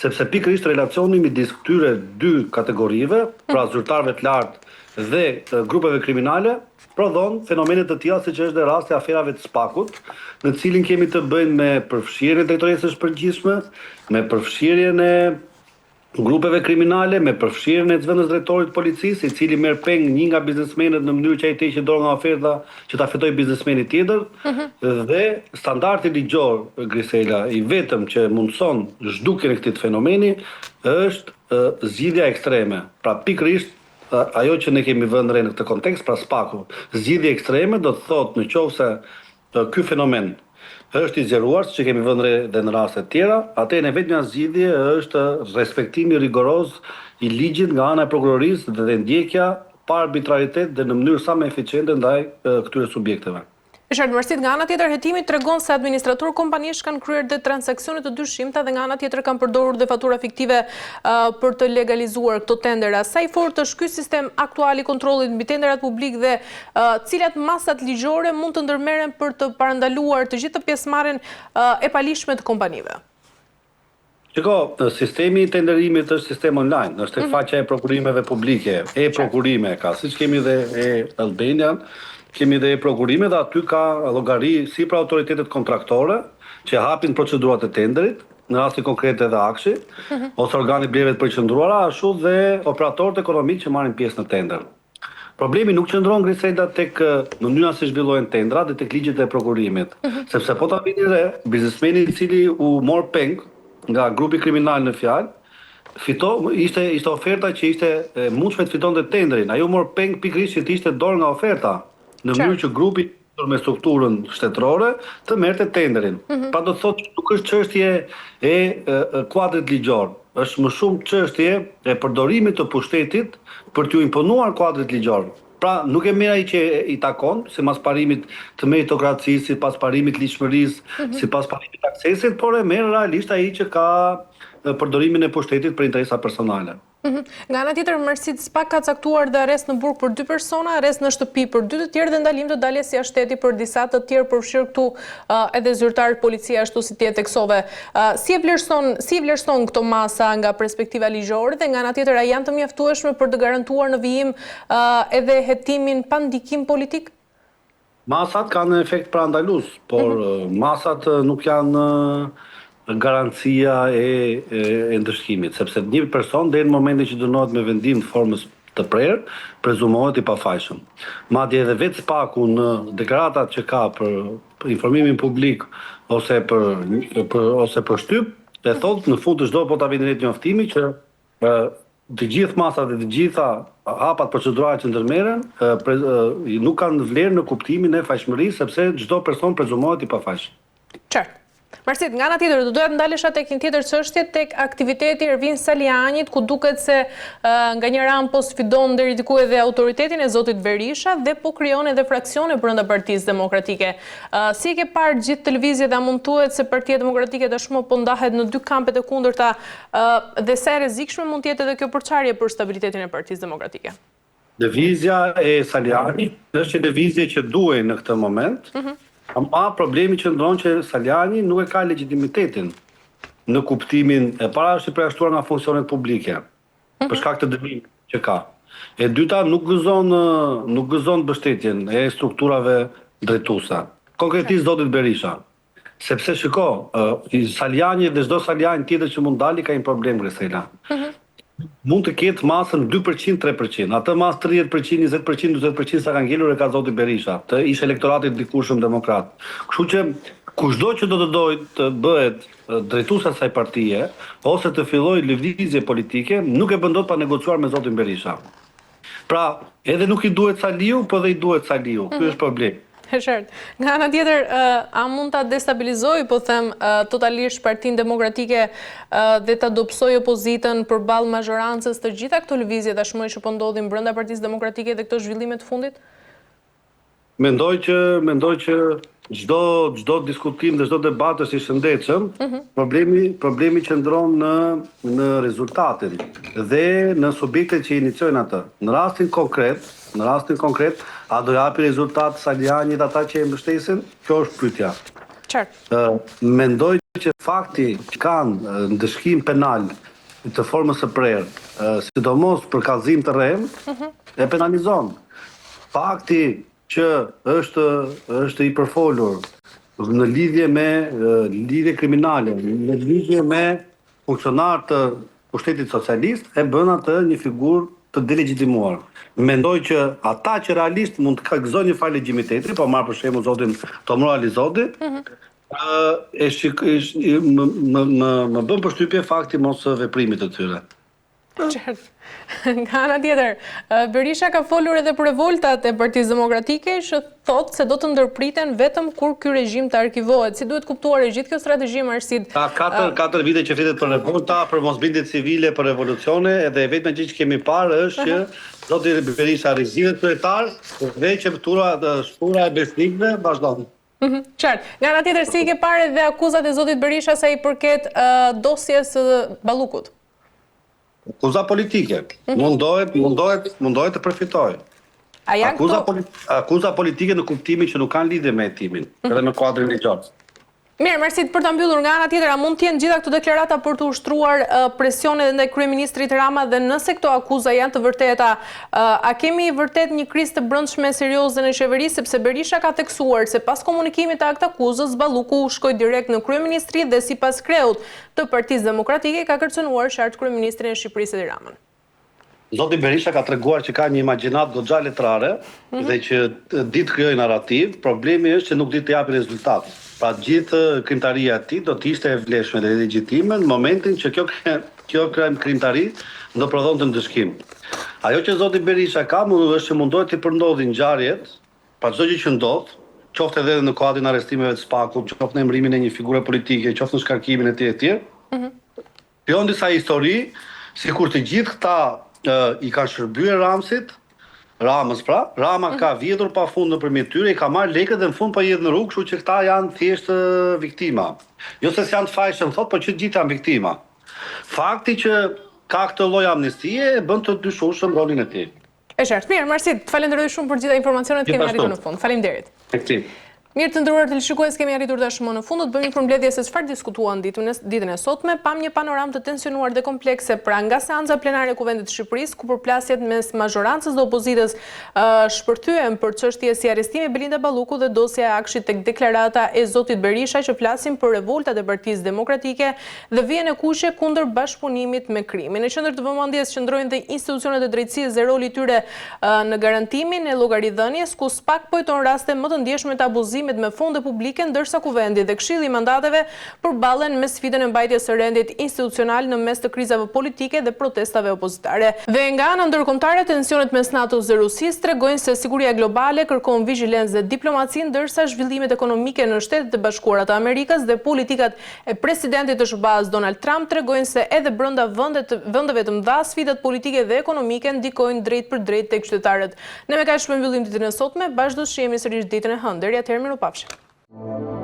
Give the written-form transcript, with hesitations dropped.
sepse pikërisht relacioni midis këtyre dy kategorive, pra zyrtarëve të lartë dhe grupeve kriminale, prodhon fenomene të tilla siç është dhe rasti aferave të Spakut, në cilin kemi të bëjmë me përfshirjen e drejtoresës së përgjithshme, me përfshirjen e grupeve kriminale, me përfshirjen e zëvendës drejtorit të policisë, i cili merr peng një nga biznesmenët në mënyrë që ai të heqë dorë nga oferta që ta fitojë biznesmeni tjetër, dhe standardi ligjor, Grisela, i vetëm që mundson zhdukjen e këtij fenomeni është zgjidhja ekstreme. Pra pikërisht ajo që ne kemi vënë re në këtë kontekst, pra Spaku, zgjidhje ekstreme do të thotë nëse ky fenomen është i zgjeruar, siç kemi vënë re dhe në raste të tjera, atëherë vetmja zgjidhje është respektimi rigoroz i ligjit nga ana e prokurorisë dhe ndjekja pa arbitraritet dhe në mënyrë sa më eficiente ndaj këtyre subjekteve. Qartë Marsit, nga ana tjetër hetimi tregon se administratorë kompanish kanë kryer dhe transakcione të dyshimta dhe nga ana tjetër kanë përdorur dhe fatura fiktive për të legalizuar këto tendera. Sa i fortë është ky sistem aktual i kontrollit mbi tenderat publik dhe cilat masat ligjore mund të ndërmerren për të parandaluar të gjithë pjesëmarrjen e palishme të kompanive? Shiko, sistemi i tenderimit është sistem online, është tek faqja e prokurimeve publike, e-prokurime ka, siç kemi dhe e-Albanian, kemi dhe prokurime dhe aty ka llogari si për autoritetet kontraktore që hapin procedurat e tenderit, në rastin konkret edhe Akshi, ose organi bleve të përqendruara, ashtu dhe operatorët ekonomik që marrin pjesë në tender. Problemi nuk qëndron Grisela tek mënyra se zhvillohen tendrat dhe tek ligjet e prokurimit, sepse po ta vini re, biznesmeni i cili u mor peng nga grupi kriminal në fjalë, ishte oferta që ishte mundshme të fitonte tenderin. Ai u mor peng pikërisht që të ishte dorë nga oferta, në mënyrë që grupi me strukturën shtetërore të merrte tenderin. Pa do të thotë që nuk është çështje e kuadrit ligjor, është më shumë çështje e përdorimit të pushtetit për t'u imponuar kuadrit ligjor. Pra nuk e merr ai që i takon, sipas parimit të meritokracisë, sipas parimit ligjshmërisë, sipas parimit të aksesit, por e merr realisht ai që ka përdorimin e pushtetit për interesa personale. Nga ana tjetër, Marsit Spak ka caktuar dhe arrest në burg për 2 persona, arrest në shtëpi për 2 të tjerë dhe ndalim të daljes jashtë shteti për disa të tjerë, përfshirë këtu edhe zyrtarët policia ashtu si ti e theksove. Si e vlerëson këto masa nga perspektiva ligjore dhe nga ana tjetër a janë të mjaftueshme për të garantuar në vijim edhe hetimin pa ndikim politik? Masat kanë efekt parandalues, por masat nuk janë garancia e ndëshkimit, sepse një person deri në momentin që dënohet me vendim të formës të prerë, prezumohet i pafajshëm. Madje edhe vetë Spaku në deklaratat që ka për informimin publik ose për shtyp, e thotë në fund të çdo po ta vini një njoftimi që të gjithë masat dhe të gjitha hapat procedurale që ndërmerren nuk kanë vlerë në kuptimin e fajshmërisë, sepse çdo person prezumohet i pafajshëm. Qartë. Marsit, nga ana tjetër, do doja të ndalesha tek një tjetër çështje, tek aktiviteti i Ervin Salianit, ku duket se nga një ran po sfidon deri diku edhe autoritetin e zotit Berisha dhe po krijon edhe fraksione brenda Partisë Demokratike. Si e ke parë gjithë televiziet, a mund thuhet se Partia Demokratike tashmë po ndahet në 2 kampet e kundërta dhe sa e rrezikshme mund të jetë edhe kjo përçarje për stabilitetin e Partisë Demokratike? Lëvizja e Salianit është një lëvizje që duhej në këtë moment. Ama problemi qëndron që Saliani nuk e ka legitimitetin në kuptimin e para është i përjashtuar nga funksionet publike, për shkak të dënimit që ka. E dyta nuk gëzon mbështetjen e strukturave drejtuese. Konkretisht zotit Berisha. Sepse shiko, Saliani dhe çdo Saliani tjetër që mund dali ka një problem Grisela. Mund të ketë masën 2%, 3%. Atë masë 30%, 20%, 40% sa kanë ngelur e ka zoti Berisha, të ish elektoratit dikurshëm demokrat. Kështu që kushdo që do të dojë të bëhet drejtues asaj partie ose të fillojë lëvizje politike, nuk e bën dot pa negociuar me zotin Berisha. Pra, edhe nuk i duhet Saliu, po dhe i duhet Saliu. Ky është problemi. Qartë. Nga ana tjetër, a mund ta destabilizojë, po them, totalisht Partinë Demokratike dhe ta dobësojë opozitën përballë mazhorancës të gjitha këto lëvizje tashmë që po ndodhin brenda Partisë Demokratike dhe këto zhvillime të fundit? Mendoj që çdo diskutim dhe çdo debat është i shëndetshëm. Problemi qëndron në rezultatin dhe në subjektet që iniciojnë atë. Në rastin konkret, a do japi rezultat Salianit ata që e mbështesin? Kjo është pyetja. Mendoj që fakti që kanë ndëshkim penal të formës së prerë, sidomos për kallëzim të rrem, e penalizon. Fakti që është i përfolur në lidhje me lidhje kriminale, në lidhje me funksionar të pushtetit socialist, e bën atë një figurë të delegitimuar. Mendoj që ata që realisht mund të gëzojnë një farë legjimiteti, po marr për shembull zotin Tomro Alizodi, më bën përshtypje fakti mos veprimit të tyre. Qartë. Nga ana tjetër, Berisha ka folur edhe për revoltat e Partisë Demokratike, që thotë se do të ndërpriten vetëm kur ky regjim të arkivohet. Si duhet kuptuar e gjithë kjo strategji, Marsit? Ka 4 vite që flitet për revolta, për mosbindje civile, për revolucione, edhe vetëm gjë që kemi parë është që zoti Berisha rrezihet kryetar dhe që shtura e besnikëve vazhdon. Qartë. Nga ana tjetër, si i ke parë edhe akuzat e zotit Berisha sa i përket dosjes së Ballukut? Akuza politike. Mundohet të përfitojë. Akuza politike në kuptimin që nuk kanë lidhje me hetimin, edhe me kuadrin ligjor. Mirë, Marsit, për ta mbyllur nga ana tjetër, a mund të jenë gjitha këto deklarata për të ushtruar presionet ndaj kryeministrit Rama, dhe nëse këto akuza janë të vërteta, a kemi vërtet një krizë të brendshme serioze në qeveri, sepse Berisha ka theksuar se pas komunikimit të aktë akuzës, Balluku shkoi direkt në kryeministri dhe sipas kreut të Partisë Demokratike ka kërcënuar qartë kryeministrin e Shqipërisë Edi Ramën. Zoti Berisha ka treguar që ka një imagjinat goxha letrare dhe që ditë krijoj narrativ, problemi është që nuk ditë të japi rezultat. Pra gjithë krimtaria e tij do të ishte e vlefshme dhe legjitime në momentin që kjo krimtari do prodhonte ndëshkim. Ajo që zoti Berisha ka është që mundohet të përndodhin ngjarjet, pra çdo gjë që ndodh, qoftë edhe në kuadrin e arrestimeve të Spakut, qoftë në emërimin e një figure politike, qoftë në shkarkimin e tij. Pion disa histori, sikur të gjithë këta i kanë shërbyer Ramës pra, Rama ka vjedhur pafund nëpërmjet tyre, i ka marrë lekët dhe në fund po i hedh në rrugë, kështu që këta janë thjesht viktima. Jo se janë të fajshëm thot, por që gjithë janë viktima. Fakti që ka këtë lloj amnistie e bën të dyshueshëm rolin e tij. E qartë. Mirë, Marsit, falenderoj shumë për gjitha informacionet, kemi arritur në fund. Faleminderit. Mirë të nderuar teleshikues, kemi arritur tashmë në fund, do të bëjmë një përmbledhje se çfarë diskutuan ditën e sotme, pam një panoramë të tensionuar dhe komplekse pra nga seanca plenare e Kuvendit të Shqipërisë, ku përplasjet mes mazhorancës dhe opozitës shpërthyen për çështje si arrestimi Belinda Balluku dhe dosja e Akshit tek deklarata e zotit Berisha që flasin për revoltat e Partisë Demokratike dhe vjen e kuqe kundër bashkëpunimit me krimin. Në qendër të vëmendjes qëndrojnë dhe institucionet e drejtësisë dhe roli i tyre në garantimin e llogaridhënies, ku SPAK pojton raste më të ndjeshme të abuzimit me fonde publike, ndërsa Kuvendi dhe Këshilli i Mandateve përballen me sfidën e mbajtjes së rendit institucional në mes të krizave politike dhe protestave opozitare. Dhe nga ana ndërkombëtare, tensionet mes NATO-s dhe Rusisë tregojnë se siguria globale kërkon vigjilencë dhe diplomaci, ndërsa zhvillimet ekonomike në Shtetet e Bashkuara të Amerikës dhe politikat e presidentit të SBA-s Donald Trump tregojnë se edhe brenda vendeve të mëdha sfidat politike dhe ekonomike ndikojnë drejt për drejt tek qytetarët. Ne me kaq shpembyllim ditën e sotme, bashkë do të shihemi sërish ditën e hënë. Deri atëherë, mirupafshim.